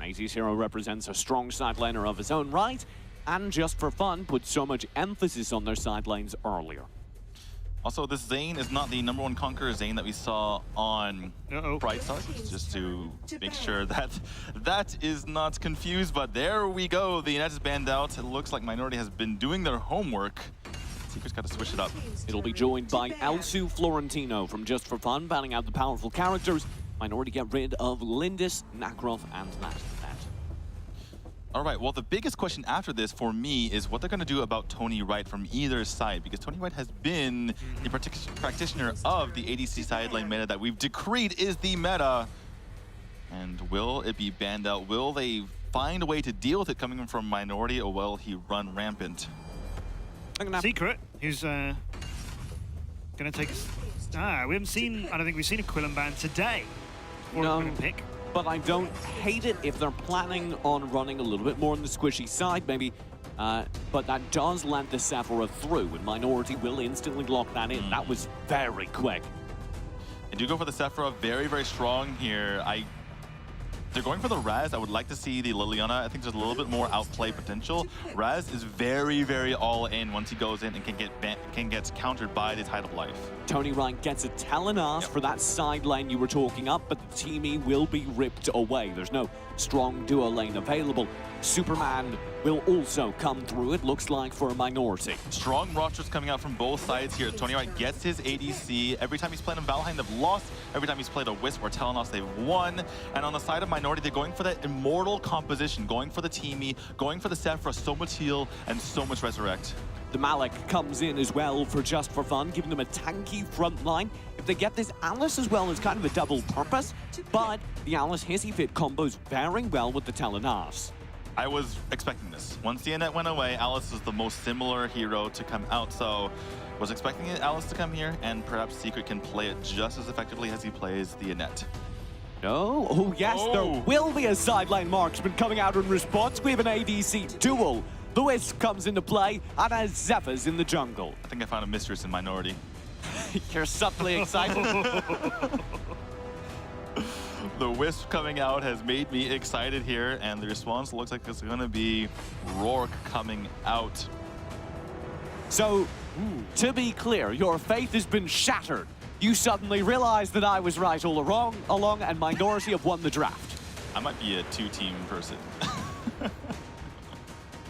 AT's hero represents a strong side laner of his own right, and Just4Fun put so much emphasis on their side lanes earlier. Also, this Zane is not the #1 conqueror Zane that we saw on Brightside, just to make sure that that is not confused. But there we go, the net is banned out. It looks like Minority has been doing their homework. Secret's got to switch it up. It'll be joined by Elsu Florentino from Just4Fun, banning out the powerful characters. Minority get rid of Lindis, Nakrov, and Nat. All right, well, the biggest question after this for me is what they're going to do about Tony Wright from either side, because Tony Wright has been the practitioner of the ADC side lane meta that we've decreed is the meta. And will it be banned out? Will they find a way to deal with it coming from Minority, or will he run rampant? Secret, who's going to take us... we haven't seen... I don't think we've seen a Quillen ban today. Or no. a Quillen pick. But I don't hate it if they're planning on running a little bit more on the squishy side, maybe. But that does land the Sephora through, and Minority will instantly lock that in. That was very quick. They do go for the Sephora, very, very strong here. They're going for the Raz. I would like to see the Liliana. I think there's a little bit more outplay potential. Raz is very, very all in once he goes in and can get countered by the Tide of Life. Tony Wright gets a Telenas for that side lane you were talking up, but the teamie will be ripped away. There's no strong duo lane available. Superman will also come through, it looks like, for a Minority. Strong rosters coming out from both sides here. Tony Wright gets his ADC. Every time he's played in Valheim, they've lost. Every time he's played a Wisp or Telenos, they've won. And on the side of Minority, they're going for that immortal composition, going for the teamie, going for the Sephora, so much heal and so much resurrect. The Malik comes in as well for Just4Fun, giving them a tanky front line. If they get this Alice as well, it's kind of a double purpose, but the Alice Hissy Fit combos very well with the Telenas. I was expecting this. Once the Annette went away, Alice was the most similar hero to come out, so was expecting Alice to come here, and perhaps Secret can play it just as effectively as he plays the Annette. No? Oh yes, there will be a sideline marksman coming out in response. We have an ADC duel. The Wisp comes into play, and a Zephyr's in the jungle. I think I found a mistress in Minority. You're subtly excited. The Wisp coming out has made me excited here, and the response looks like it's going to be Rourke coming out. So, to be clear, your faith has been shattered. You suddenly realize that I was right all along, and Minority have won the draft. I might be a two-team person.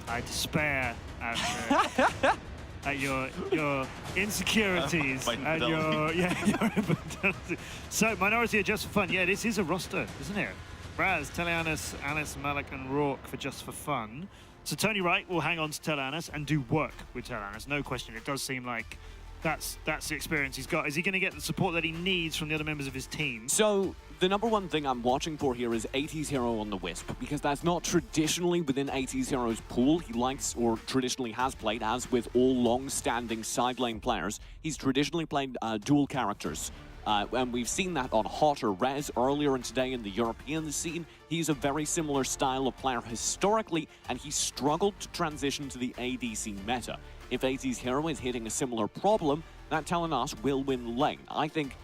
I despair at your insecurities and your infidelity. So Minority are Just4Fun. Yeah, this is a roster, isn't it? Raz, Teleanas, Alice, Malik, and Rourke for Just4Fun. So Tony Wright will hang on to Teleanas and do work with Teleanas. No question. It does seem like that's the experience he's got. Is he going to get the support that he needs from the other members of his team? So the #1 thing I'm watching for here is AT's hero on the Wisp, because that's not traditionally within AT's hero's pool. He likes, or traditionally has played, as with all long-standing side lane players, he's traditionally played dual characters. And we've seen that on Hot or Rez earlier and today in the European scene. He's a very similar style of player historically, and he struggled to transition to the ADC meta. If AT's hero is hitting a similar problem, that Telenas will win lane. I think,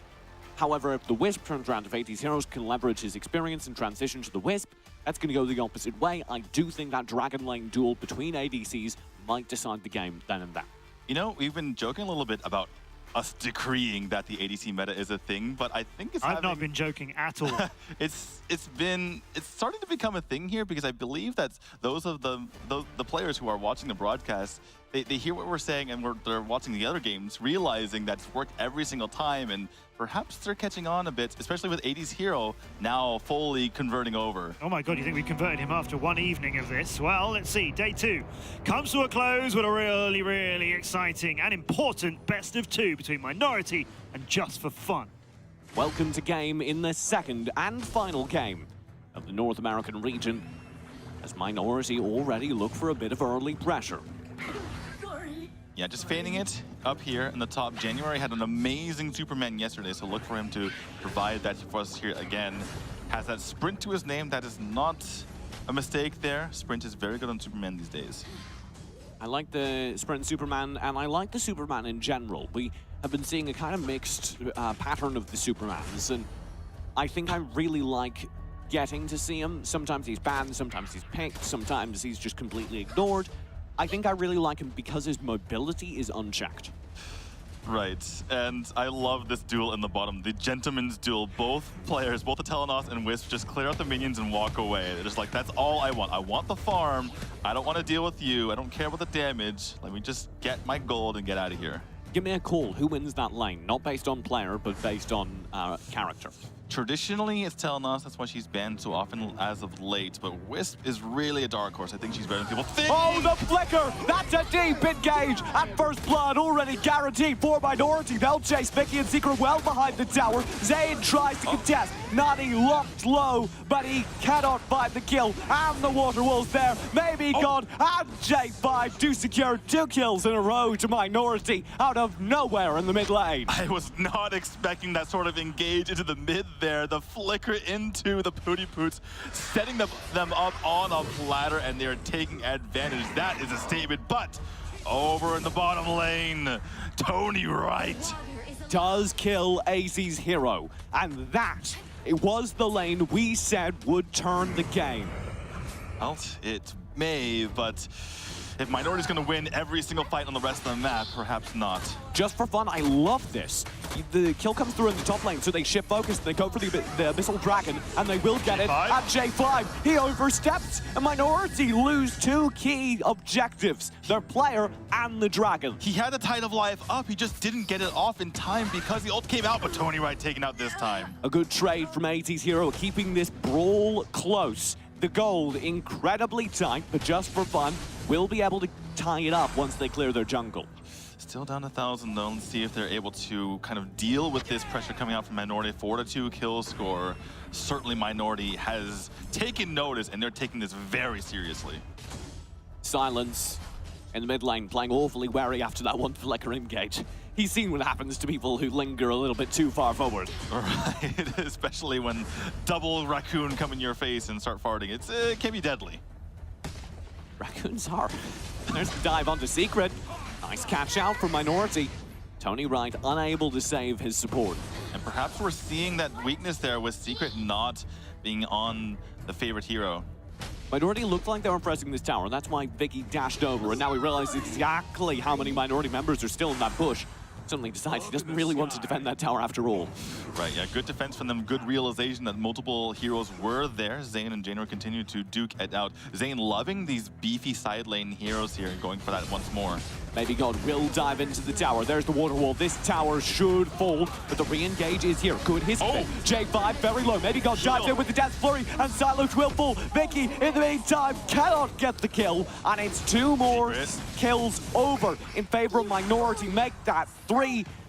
however, if the Wisp turns around, if AT's heroes can leverage his experience and transition to the Wisp, that's going to go the opposite way. I do think that Dragon Lane duel between ADCs might decide the game then and there. You know, we've been joking a little bit about us decreeing that the ADC meta is a thing, but I think it's I've not been joking at all. it's starting to become a thing here, because I believe that those of the players who are watching the broadcast, they hear what we're saying, and they're watching the other games, realizing that it's worked every single time, and perhaps they're catching on a bit, especially with AD's hero now fully converting over. Oh my god, you think we converted him after one evening of this? Well, let's see. Day 2 comes to a close with a really, really exciting and important best of 2 between Minority and Just4Fun. Welcome to game in the second and final game of the North American region, as Minority already look for a bit of early pressure. Yeah, just feigning it up here in the top. January had an amazing Superman yesterday, so look for him to provide that for us here again. Has that sprint to his name. That is not a mistake there. Sprint is very good on Superman these days. I like the Sprint Superman, and I like the Superman in general. We have been seeing a kind of mixed pattern of the Supermans, and I think I really like getting to see him. Sometimes he's banned, sometimes he's picked, sometimes he's just completely ignored. I think I really like him because his mobility is unchecked. Right, and I love this duel in the bottom, the gentleman's duel. Both players, both the Telenos and Wisp, just clear out the minions and walk away. They're just like, that's all I want. I want the farm. I don't want to deal with you. I don't care about the damage. Let me just get my gold and get out of here. Give me a call. Who wins that lane? Not based on player, but based on character. Traditionally, it's Telenos. That's why she's banned so often as of late. But Wisp is really a dark horse. I think she's better than people think. Oh, the flicker! That's a deep engage! At first blood, already guaranteed for Minority. They'll chase Vicky and Secret well behind the tower. Zayn tries to contest. Nani locked low, but he cannot find the kill. And the water wall's there. Maybe God and J5 do secure 2 kills in a row to Minority out of nowhere in the mid lane. I was not expecting that sort of engage into the mid there. The flicker into the Pooty Poots, setting them up on a platter, and they're taking advantage. That is a statement, but over in the bottom lane, Tony Wright does kill AZ's hero, and that it was the lane we said would turn the game. Well, it may, but if Minority's gonna win every single fight on the rest of the map, perhaps not. Just for fun, I love this. The kill comes through in the top lane, so they shift focus, they go for the Abyssal Dragon, and they will get it at J5. He oversteps, and Minority lose 2 key objectives, their player and the Dragon. He had the Tide of Life up, he just didn't get it off in time because the ult came out, but Tony Wright taken out this time. A good trade from AT's hero, keeping this brawl close. The gold incredibly tight, but Just for Fun will be able to tie it up once they clear their jungle. Still down 1,000 though. Let's see if they're able to kind of deal with this pressure coming out from Minority. 4-2 kill score. Certainly Minority has taken notice, and they're taking this very seriously. Silence in the mid lane, playing awfully wary after that one flicker engage. He's seen what happens to people who linger a little bit too far forward. Right, especially when double raccoon come in your face and start farting. It can be deadly. Raccoons are. There's a dive onto Secret. Nice catch out from Minority. Tony Wright unable to save his support. And perhaps we're seeing that weakness there with Secret not being on the favorite hero. Minority looked like they were pressing this tower. That's why Vicky dashed over, and now we realize exactly how many Minority members are still in that bush. Suddenly decides he doesn't really want to defend that tower after all. Right, yeah, good defense from them, good realization that multiple heroes were there. Zayn and January continue to duke it out. Zayn loving these beefy side lane heroes here and going for that once more. Maybe God will dive into the tower. There's the water wall. This tower should fall, but the re-engage is here. Good hit. J5 very low. Maybe God dives in with the Death Flurry, and Silos will fall. Vicky, in the meantime, cannot get the kill, and it's 2 more kills over in favor of Minority. Make that 3.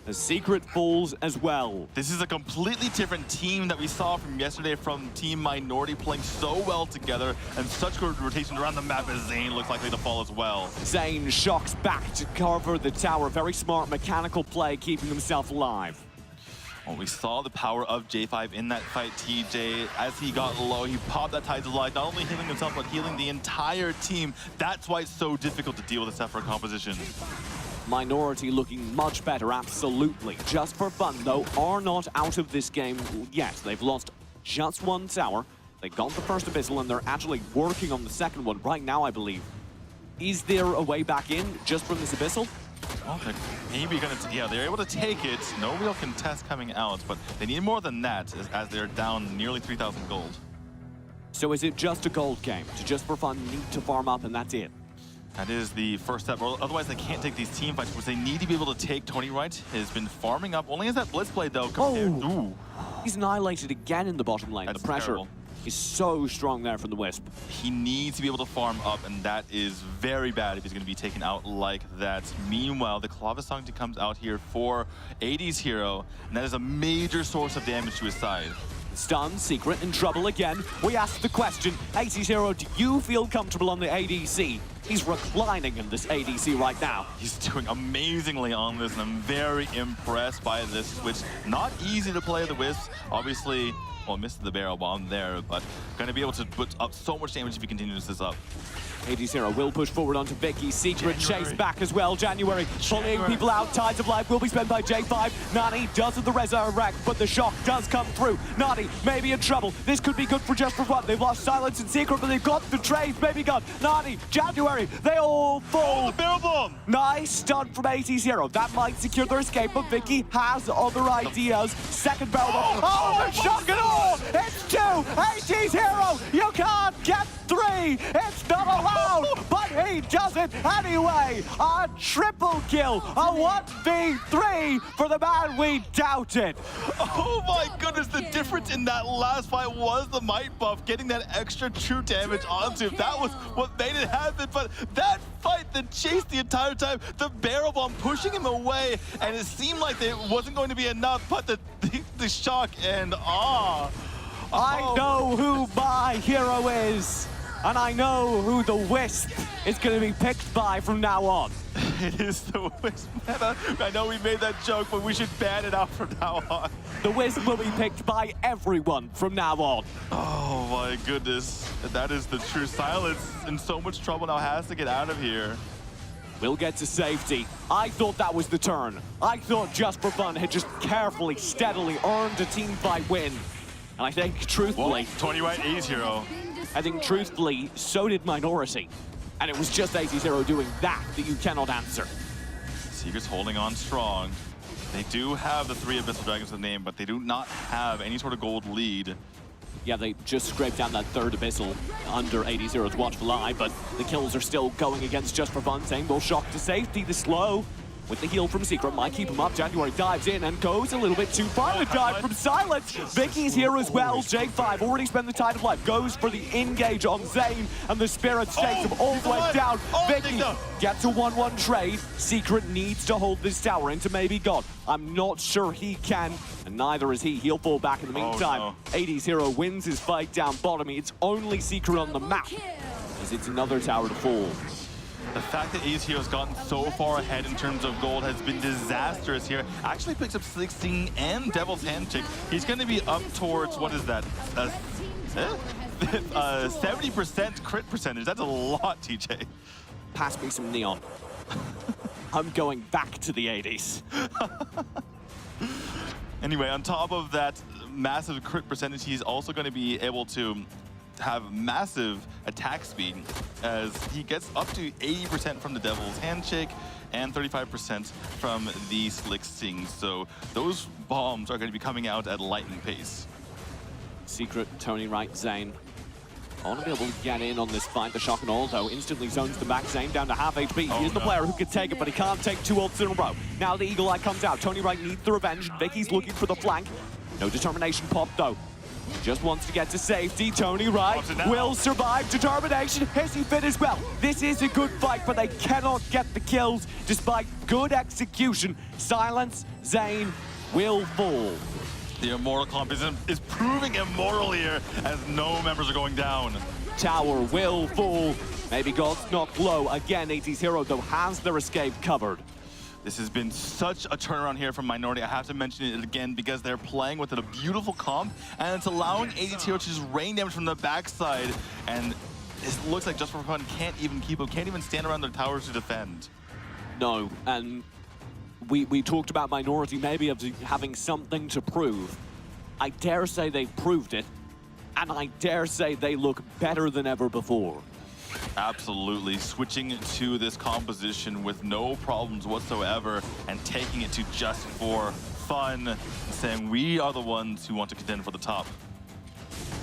The Secret falls as well. This is a completely different team that we saw from yesterday from Team Minority, playing so well together and such good rotation around the map as Zayn looks likely to fall as well. Zayn shocks back to cover the tower. Very smart mechanical play, keeping himself alive. Well, we saw the power of J5 in that fight, TJ. As he got low, he popped that Tides of Life, not only healing himself, but healing the entire team. That's why it's so difficult to deal with this effort composition. Minority looking much better, absolutely. Just for Fun, though, are not out of this game yet. They've lost just 1 tower. They got the first Abyssal, and they're actually working on the second one right now, I believe. Is there a way back in just from this Abyssal? Well, they're maybe gonna, yeah, they're able to take it. No real contest coming out, but they need more than that as they're down nearly 3,000 gold. So is it just a gold game? To Just for Fun need to farm up and that's it? That is the first step. Otherwise, they can't take these team fights, which they need to be able to take. Tony Wright has been farming up. Only has that Blitz blade, though, compared to... He's annihilated again in the bottom lane. That's the pressure terrible. is so strong there from the Wisp. He needs to be able to farm up, and that is very bad if he's going to be taken out like that. Meanwhile, the Clavis Sancti comes out here for AD's hero, and that is a major source of damage to his side. Stun, Secret in trouble again. We asked the question, AD's hero, do you feel comfortable on the ADC? He's reclining in this ADC right now. He's doing amazingly on this, and I'm very impressed by this switch. Not easy to play the Wisps. Obviously, Well, missed the barrel bomb there, but going to be able to put up so much damage if he continues this up. 80 will push forward onto Vicky. Secret chase back as well. January bullying people out. Tides of Life will be spent by J5. Nani does have the resurrect, but the shock does come through. Nani may be in trouble. This could be good for Just4Fun. They've lost Silence and Secret, but they've got the trade. Maybe got Nani, January. They all fall. Oh, the barrel bomb! Nice stun from 80. That might secure their escape, but Vicky has other ideas. Second barrel bomb. Oh, the shock and all! It's 2. 80 You can't get 3. It's not allowed, but he does it anyway. A triple kill, a 1v3 for the man we doubted. Oh my goodness, the difference in that last fight was the might buff, getting that extra true damage onto him. That was what made it happen, but that fight, the chase the entire time, the barrel bomb pushing him away, and it seemed like it wasn't going to be enough, but the shock and awe. I know who my hero is, and I know who the Wisp is going to be picked by from now on. It is the Wisp meta. I know we made that joke, but we should ban it out from now on. The Wisp will be picked by everyone from now on. Oh my goodness. That is the true Silence. In so much trouble now, has to get out of here. We'll get to safety. I thought that was the turn. I thought Just4Fun had just carefully, steadily earned a team fight win. And I think, truthfully... Whoa, Tony White, 80. I think, truthfully, so did Minority. And it was just 80 doing that you cannot answer. Secret's holding on strong. They do have the 3 Abyssal Dragons in the name, but they do not have any sort of gold lead. Yeah, they just scraped down that 3rd Abyssal under 80's Watchful Eye, but the kills are still going against Just4Fun. Same will shock to safety, the slow. With the heal from Secret, might keep him up. January dives in and goes a little bit too far. The dive from Silence. Vicky's here as well. J5 already spent the Tide of Life. Goes for the engage on Zane, and the Spirit takes him all the way down. Vicky gets a 1-1 trade. Secret needs to hold this tower into maybe God. I'm not sure he can, and neither is he. He'll fall back in the meantime. 80's hero wins his fight down bottom. It's only Secret on the map, as it's another tower to fall. The fact that Ace Hero's gotten so far ahead in terms of gold has been disastrous here. Actually picks up 16 and Devil's Handshake. He's going to be up towards, what is that? 70% crit percentage. That's a lot, TJ. Pass me some Neon. I'm going back to the 80s. Anyway, on top of that massive crit percentage, he's also going to be able to have massive attack speed, as he gets up to 80% from the Devil's Handshake and 35% from the Slick Sting. So those bombs are going to be coming out at lightning pace. Secret, Tony Wright, Zane. I want to be able to get in on this fight. The shock and all, though, instantly zones the back. Zane down to half HP. He is the player who could take it, but he can't take 2 ults in a row. Now the Eagle Eye comes out. Tony Wright needs the revenge. Vicky's looking for the flank. No determination pop, though. Just wants to get to safety. Tony Wright will survive. Determination. Hissy fit as well. This is a good fight, but they cannot get the kills despite good execution. Silence, Zane will fall. The Immortal comp is proving immortal here as no members are going down. Tower will fall. Maybe God's knocked low. Again, 80's hero, though, has their escape covered. This has been such a turnaround here from Minority. I have to mention it again because they're playing with a beautiful comp, and it's allowing 80's hero to just rain damage from the backside. And it looks like Just4Fun can't even keep up, can't even stand around their towers to defend. No, and we talked about Minority maybe having something to prove. I dare say they've proved it, and I dare say they look better than ever before. Absolutely, switching to this composition with no problems whatsoever and taking it to Just4Fun, saying we are the ones who want to contend for the top.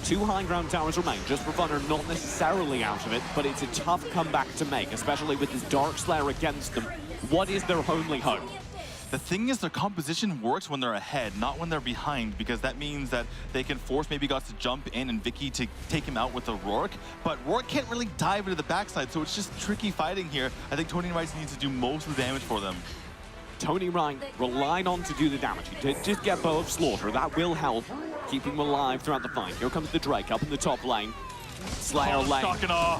2 high ground towers remain. Just4Fun are not necessarily out of it, but it's a tough comeback to make, especially with this Dark Slayer against them. What is their only hope? The thing is, their composition works when they're ahead, not when they're behind, because that means that they can force maybe Gots to jump in and Vicky to take him out with a Rourke, but Rourke can't really dive into the backside, so it's just tricky fighting here. I think Tony Wright needs to do most of the damage for them. Tony Wright relied on to do the damage. He did just get Bow of Slaughter. That will help keep him alive throughout the fight. Here comes the Drake up in the top lane. Slayer lane.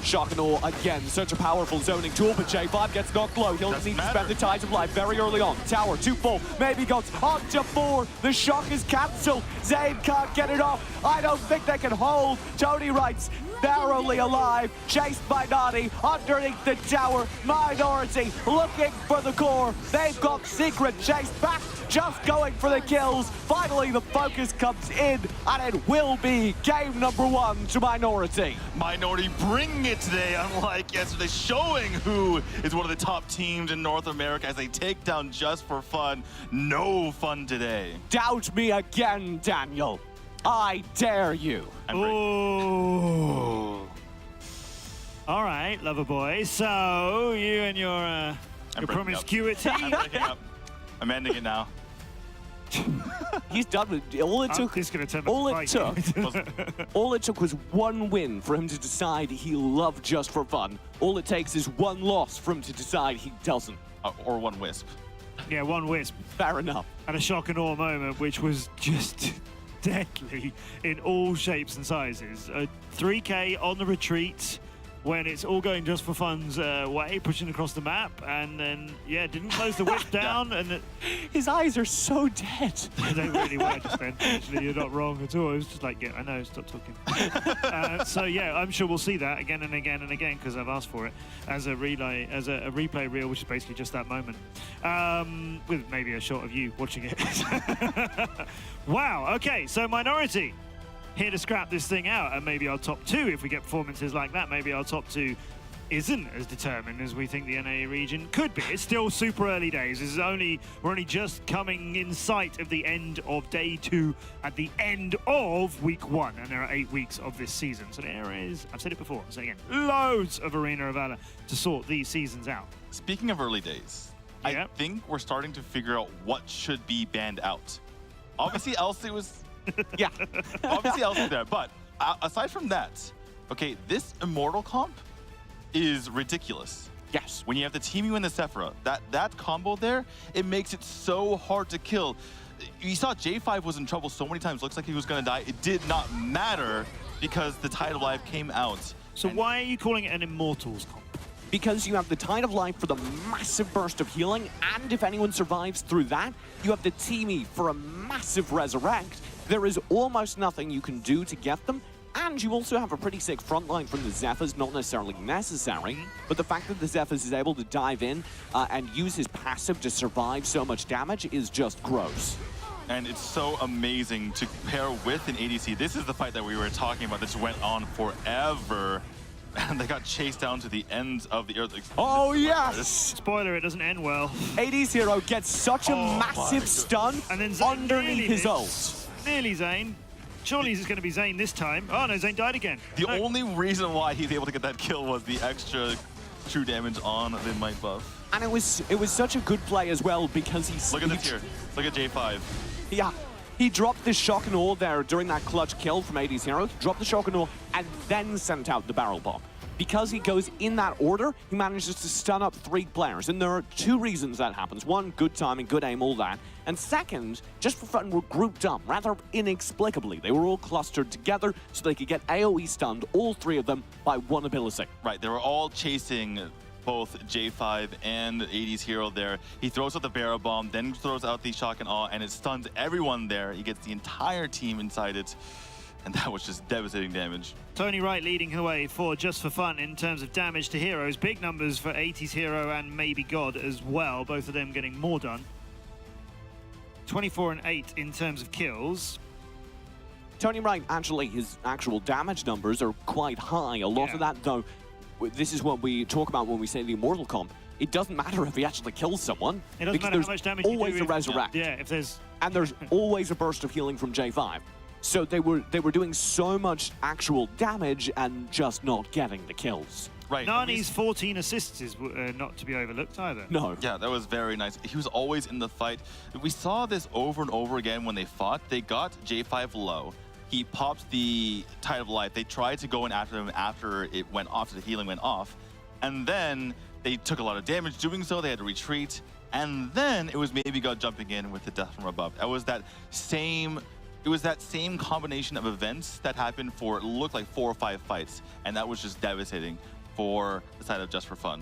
Shock and awe again. Such a powerful zoning tool, but J5 gets knocked low. He'll need to spend the Tides of Life very early on. Tower, 2 full. Maybe goes on to 4. The shock is cancelled. Zayn can't get it off. I don't think they can hold. Tony writes, narrowly alive, chased by Nani underneath the tower. Minority looking for the core. They've got Secret chased back, just going for the kills. Finally, the focus comes in, and it will be game number 1 to Minority. Minority bringing it today, unlike yesterday, showing who is one of the top teams in North America as they take down Just4Fun. No fun today. Doubt me again, Daniel. I dare you. Oh. All right, lover boy. So you and your promiscuity. I'm ending it now. He's done with it. All it took was one win for him to decide he loved Just4Fun. All it takes is one loss for him to decide he doesn't. Or one wisp. Yeah, one wisp. Fair enough. And a shock and awe moment, which was just deadly in all shapes and sizes. 3K on the retreat when it's all going Just4Fun's way, pushing across the map, and then, yeah, didn't close the whip down. And his eyes are so dead. They really were just then. Actually, you're not wrong at all. It was just like, yeah, I know, stop talking. So, yeah, I'm sure we'll see that again and again and again, because I've asked for it as a relay, as a replay reel, which is basically just that moment, with maybe a shot of you watching it. Wow, okay, so Minority here to scrap this thing out, and maybe our top 2, if we get performances like that, maybe our top 2 isn't as determined as we think the NA region could be. It's still super early days. We're only just coming in sight of the end of day 2 at the end of week 1, and there are 8 weeks of this season. So there is, I've said it before, I'll say it again, loads of Arena of Valor to sort these seasons out. Speaking of early days, yeah. I think we're starting to figure out what should be banned out. Obviously, Elsie was... Yeah. Obviously, Elsie's there, but aside from that, okay, this Immortal comp is ridiculous. Yes. When you have the Teemu and the Sephira, that combo there, it makes it so hard to kill. You saw J5 was in trouble so many times, looks like he was gonna die. It did not matter because the Tide of Life came out. So why are you calling it an Immortals comp? Because you have the Tide of Life for the massive burst of healing, and if anyone survives through that, you have the Teemu for a massive resurrect. There is almost nothing you can do to get them, and you also have a pretty sick frontline from the Zephyrs, not necessarily necessary, but the fact that the Zephyrs is able to dive in and use his passive to survive so much damage is just gross. And it's so amazing to pair with an ADC. This is the fight that we were talking about. This went on forever. And they got chased down to the ends of the earth. Oh, yes! Spoiler, it doesn't end well. 80's hero gets such a massive stun and then underneath his ult. Nearly Zayn. Surely it's going to be Zayn this time. Oh no, Zayn died again. The only reason why he's able to get that kill was the extra true damage on the Might buff. And it was such a good play as well because he's... Look at this here. Look at J5. Yeah. He dropped the shock and awe there during that clutch kill from 80's hero, dropped the shock and awe, and then sent out the barrel bomb. Because he goes in that order, he manages to stun up 3 players. And there are 2 reasons that happens. One, good timing, good aim, all that. And second, Just4Fun were grouped up, rather inexplicably. They were all clustered together so they could get AoE stunned, all 3 of them, by one ability. Right, they were all chasing both J5 and 80's hero there. He throws out the barrel bomb, then throws out the shock and awe, and it stuns everyone there. He gets the entire team inside it. And that was just devastating damage. Tony Wright leading the way for Just4Fun in terms of damage to heroes. Big numbers for 80's hero and maybe God as well. Both of them getting more done. 24 and 8 in terms of kills. Tony Wright, actually, his actual damage numbers are quite high. A lot of that, though, this is what we talk about when we say the Immortal comp. It doesn't matter if he actually kills someone. It doesn't matter how much damage you do. Always a resurrect. Yeah, if there's... And there's always a burst of healing from J5. So they were doing so much actual damage and just not getting the kills. Right. Nani's 14 assists is not to be overlooked either. No. Yeah, that was very nice. He was always in the fight. We saw this over and over again when they fought. They got J5 low. He popped the Tide of Life. They tried to go in after him after it went off, the healing went off. And then they took a lot of damage doing so. They had to retreat. And then it was maybe God jumping in with the death from above. That was that same... it was that same combination of events that happened for, it looked like 4 or 5 fights, and that was just devastating for the side of Just4Fun.